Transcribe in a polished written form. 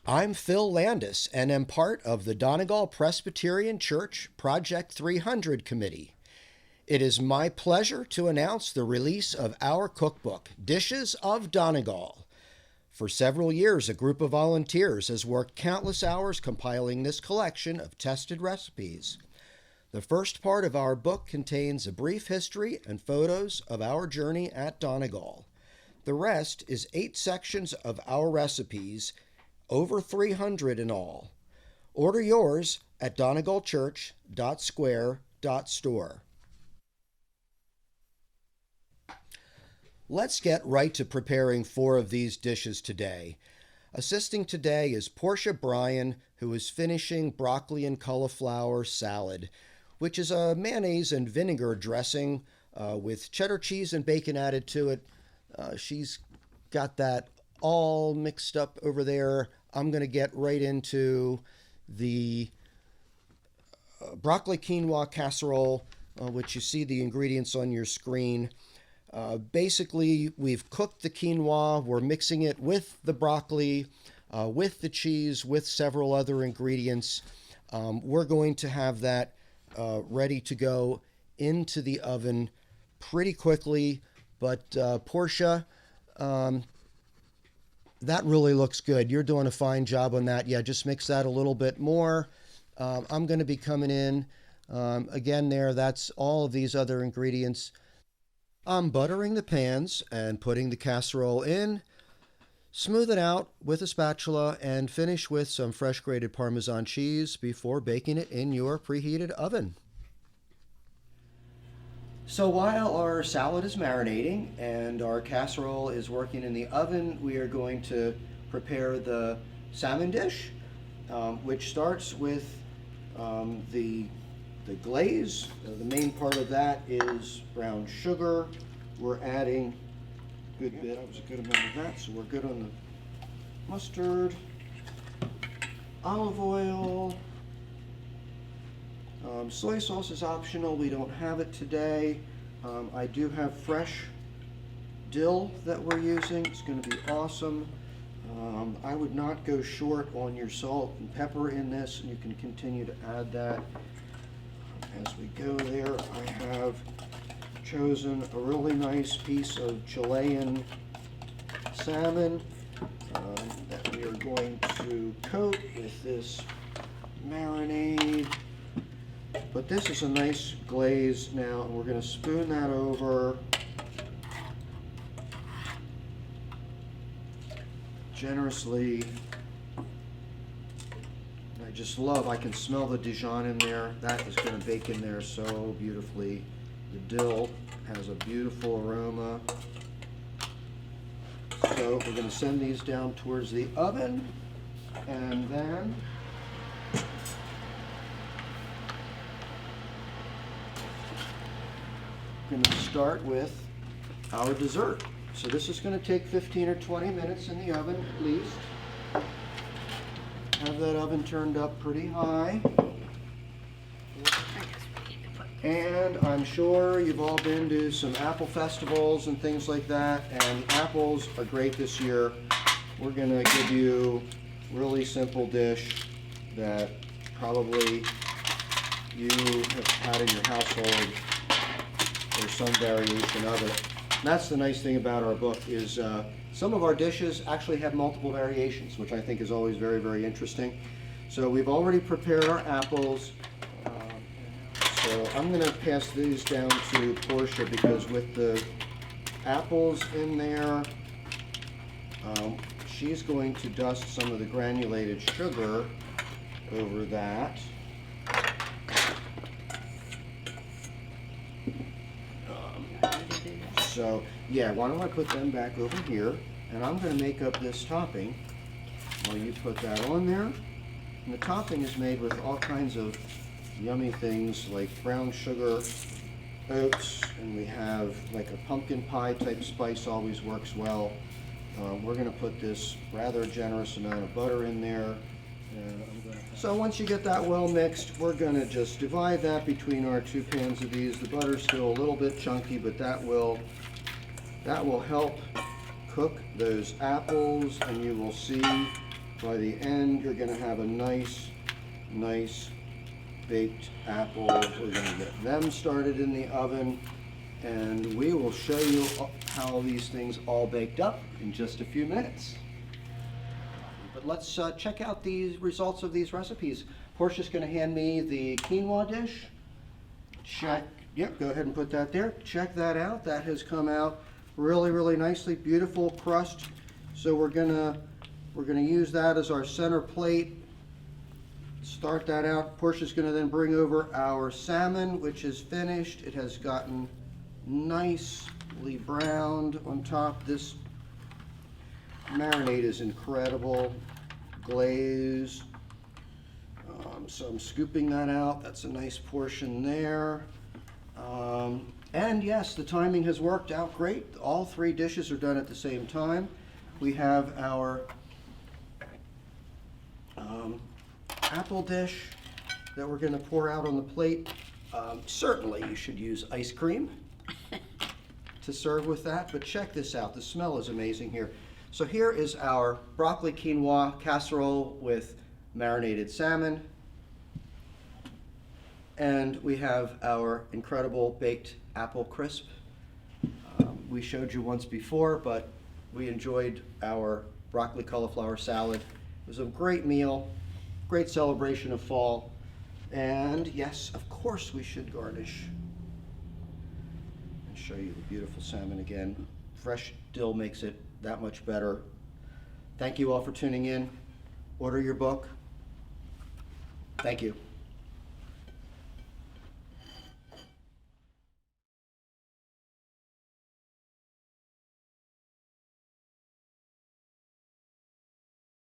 I'm Phil Landis and am part of the Donegal Presbyterian Church Project 300 Committee. It is my pleasure to announce the release of our cookbook, Dishes of Donegal. For several years, a group of volunteers has worked countless hours compiling this collection of tested recipes. The first part of our book contains a brief history and photos of our journey at Donegal. The rest is 8 sections of our recipes, over 300 in all. Order yours at donegalchurch.square.store. Let's get right to preparing 4 of these dishes today. Assisting today is Portia Brian, who is finishing broccoli and cauliflower salad, which is a mayonnaise and vinegar dressing with cheddar cheese and bacon added to it. She's got that all mixed up over there. I'm going to get right into the broccoli quinoa casserole, which you see the ingredients on your screen. Basically, we've cooked the quinoa. We're mixing it with the broccoli, with the cheese, with several other ingredients. We're going to have that ready to go into the oven pretty quickly. But Portia, that really looks good. You're doing a fine job on that. Yeah, just mix that a little bit more. I'm going to be coming in again there. That's all of these other ingredients. I'm buttering the pans and putting the casserole in. Smooth it out with a spatula and finish with some fresh grated Parmesan cheese before baking it in your preheated oven. So while our salad is marinating and our casserole is working in the oven, we are going to prepare the salmon dish, which starts with the glaze. The main part of that is brown sugar. We're adding a good bit, that was a good amount of that, so we're good on the mustard, olive oil. Soy sauce is optional. We don't have it today. I do have fresh dill that we're using. It's going to be awesome. I would not go short on your salt and pepper in this, and you can continue to add that as we go there. I have chosen a really nice piece of Chilean salmon that we are going to coat with this marinade. But this is a nice glaze now, and we're going to spoon that over generously. I just love, I can smell the Dijon in there. That is going to bake in there so beautifully. The dill has a beautiful aroma. So we're going to send these down towards the oven, and then going to start with our dessert. So this is going to take 15 or 20 minutes in the oven at least. Have that oven turned up pretty high. And I'm sure you've all been to some apple festivals and things like that, and apples are great this year. We're going to give you a really simple dish that probably you have had in your household, or some variation of it. And that's the nice thing about our book is some of our dishes actually have multiple variations, which I think is always very, very interesting. So we've already prepared our apples. So I'm going to pass these down to Portia because with the apples in there, she's going to dust some of the granulated sugar over that. So yeah, why don't I put them back over here, and I'm going to make up this topping while you put that on there. And the topping is made with all kinds of yummy things like brown sugar, oats, and we have like a pumpkin pie type spice, always works well. We're going to put this rather generous amount of butter in there. So once you get that well mixed, we're going to just divide that between our 2 pans of these. The butter's still a little bit chunky, but that will help cook those apples, and you will see by the end, you're gonna have a nice baked apple. We're gonna get them started in the oven, and we will show you how these things all baked up in just a few minutes. But let's check out the results of these recipes. Portia's gonna hand me the quinoa dish. Check, yep, go ahead and put that there. Check that out. That has come out really nicely, beautiful crust. So we're gonna use that as our center plate. Start that out. Portia's gonna then bring over our salmon, which is finished. It has gotten nicely browned on top. This marinade is incredible. Glaze. So I'm scooping that out. That's a nice portion there. And yes, the timing has worked out great. All three dishes are done at the same time. We have our apple dish that we're going to pour out on the plate. Certainly you should use ice cream to serve with that, but check this out. The smell is amazing here. So here is our broccoli quinoa casserole with marinated salmon. And we have our incredible baked apple crisp. We showed you once before, but we enjoyed our broccoli cauliflower salad. It was a great meal, great celebration of fall. And yes, of course we should garnish. And show you the beautiful salmon again. Fresh dill makes it that much better. Thank you all for tuning in. Order your book. Thank you.